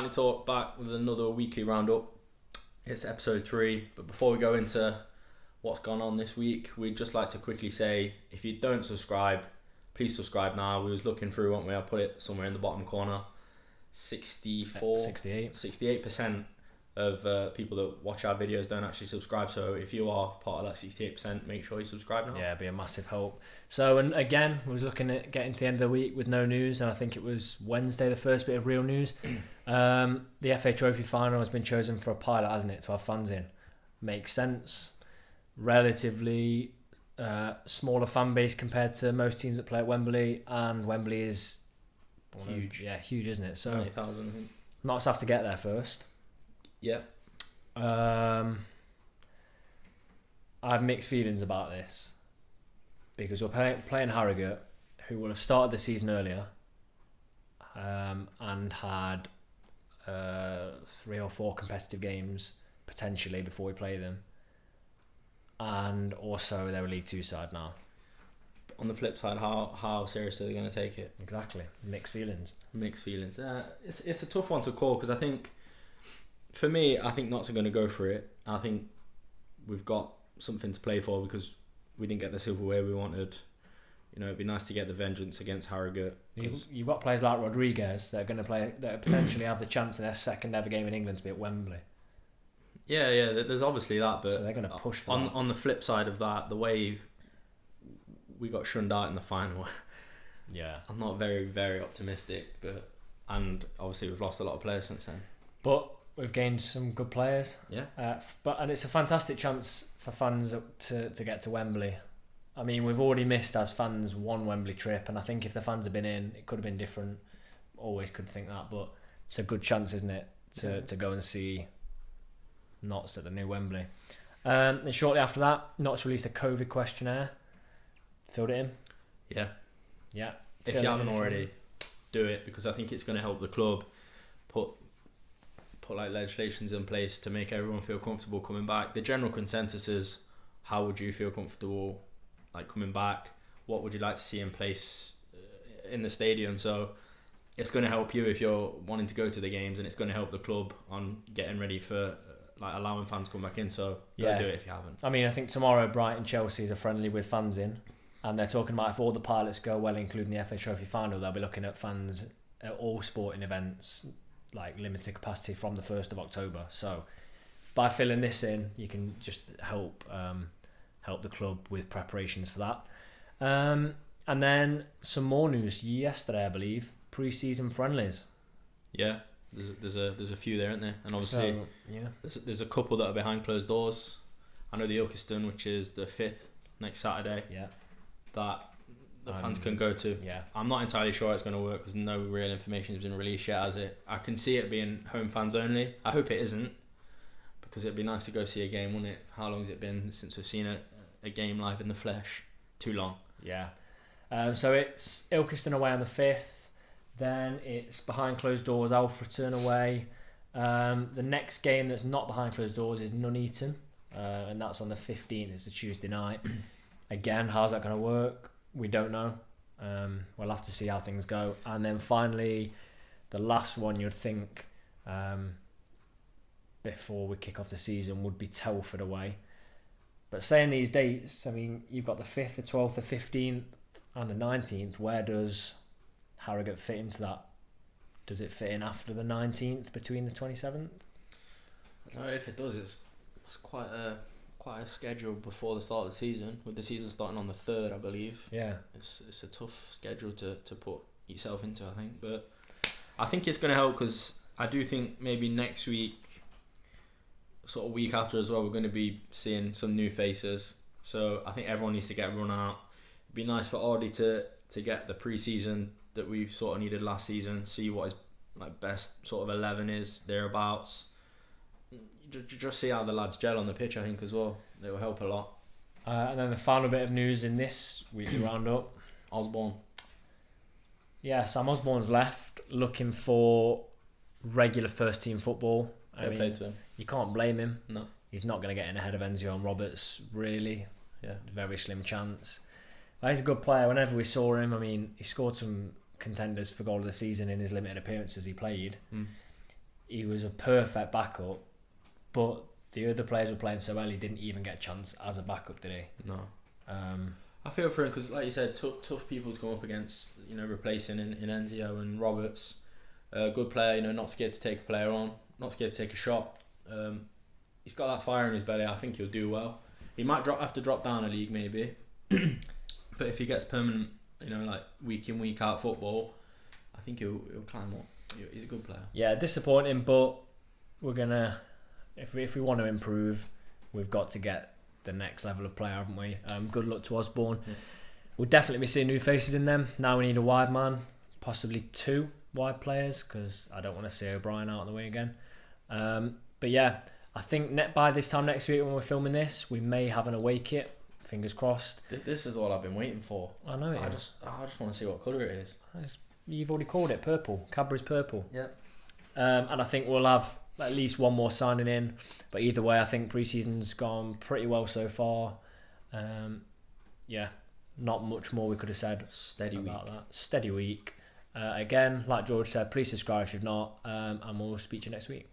Finally Talk back with another weekly roundup. It's episode 3, but before we go into what's gone on this week, we'd just like to quickly say, if you don't subscribe, please subscribe now. We was looking through, weren't we? I put it somewhere in the bottom corner. 68% of people that watch our videos don't actually subscribe, so if you are part of that 68%, make sure you subscribe now. Yeah, it'd be a massive help. So, and again, we was looking at getting to the end of the week with no news, and I think it was Wednesday the first bit of real news. The FA Trophy final has been chosen for a pilot, hasn't it, to have fans in. Makes sense. Relatively smaller fan base compared to most teams that play at Wembley, and Wembley is huge. Yeah, huge, isn't it? So 90,000, I think. Knots have to get there first. Yeah. I have mixed feelings about this because we're playing Harrogate, who will have started the season earlier and had 3 or 4 competitive games potentially before we play them, and also they're a League 2 side now. On the flip side, how seriously are they going to take it? Exactly. Mixed feelings. It's a tough one to call because I think, for me, I think Notts are going to go for it. I think we've got something to play for because we didn't get the silverware we wanted. You know, it'd be nice to get the vengeance against Harrogate. You've got players like Rodriguez that are going to play, that potentially have the chance of their second ever game in England to be at Wembley. Yeah, there's obviously that, but so they're going to push for that. On the flip side of that, the way we got shunned out in the final, yeah, I'm not very, very optimistic. And obviously we've lost a lot of players since then. But we've gained some good players. Yeah. And it's a fantastic chance for fans to get to Wembley. I mean, we've already missed as fans one Wembley trip, and I think if the fans had been in, it could have been different. Always could think that, but it's a good chance, isn't it, to go and see Notts at the new Wembley. And shortly after that, Notts released a COVID questionnaire. Filled it in. Yeah. If you haven't already, do it, because I think it's going to help the club put like legislations in place to make everyone feel comfortable coming back. The general consensus is, how would you feel comfortable like coming back? What would you like to see in place in the stadium? So it's going to help you if you're wanting to go to the games, and it's going to help the club on getting ready for like allowing fans to come back in. So go do it if you haven't. I mean, I think tomorrow Brighton Chelsea is a friendly with fans in, and they're talking about if all the pilots go well, including the FA Trophy final, they'll be looking at fans at all sporting events, like limited capacity from the 1st of October. So by filling this in, you can just help the club with preparations for that. And then some more news yesterday, I believe, pre-season friendlies. Yeah, there's a few there, aren't there? And obviously, there's a couple that are behind closed doors. I know the Ilkeston, which is the 5th next Saturday. Yeah, that the fans can go to. Yeah, I'm not entirely sure it's going to work because no real information has been released yet, has it? I can see it being home fans only. I hope it isn't, because it'd be nice to go see a game, wouldn't it? How long has it been since we've seen a game live in the flesh? Too long. Yeah. So it's Ilkeston away on the 5th. Then it's behind closed doors, Alfreton away. The next game that's not behind closed doors is Nuneaton, and that's on the 15th. It's a Tuesday night. Again, how's that going to work? We don't know. We'll have to see how things go. And then finally, the last one you'd think before we kick off the season would be Telford away. But saying these dates, I mean, you've got the 5th, the 12th, the 15th and the 19th. Where does Harrogate fit into that? Does it fit in after the 19th, between the 27th? I don't know if it does. It's quite a schedule before the start of the season, with the season starting on the 3rd, I believe. Yeah. It's a tough schedule to put yourself into, I think. But I think it's going to help, because I do think maybe next week, sort of week after as well, we're going to be seeing some new faces. So I think everyone needs to get run out. It'd be nice for Audi to get the pre-season that we sort of needed last season, see what his like best sort of 11 is, thereabouts. Just see how the lads gel on the pitch, I think, as well. It will help a lot. And then the final bit of news in this week's roundup. Osborne. Yeah, Sam Osborne's left, looking for regular first team football. Fair play to him. You can't blame him. No. He's not going to get in ahead of Enzio and Roberts, really. Yeah. Very slim chance. But he's a good player. Whenever we saw him, I mean, he scored some contenders for goal of the season in his limited appearances he played. he was a perfect backup, but the other players were playing so well, he didn't even get a chance as a backup, did he? No. I feel for him because, like you said, tough people to come up against. Replacing in Enzio and Roberts. Good player, not scared to take a player on, not scared to take a shot. He's got that fire in his belly. I think he'll do well. He might have to drop down a league maybe, but if he gets permanent, like week in week out football, I think he'll climb up. He's a good player. Yeah, disappointing, but we're gonna if we want to improve, we've got to get the next level of player, haven't we? Good luck to Osborne. Yeah. We'll definitely be seeing new faces in them. Now we need a wide man, possibly 2 wide players, because I don't want to see O'Brien out of the way again. But yeah, I think by this time next week when we're filming this, we may have an away kit. Fingers crossed. This is what I've been waiting for. I know it I is. just want to see what colour it is. You've already called it purple. Cadbury's purple. Yeah. And I think we'll have at least one more signing in. But either way, I think pre-season's gone pretty well so far. Yeah, not much more we could have said about that. Steady week. Again, like George said, please subscribe if you've not. And we'll speak to you next week.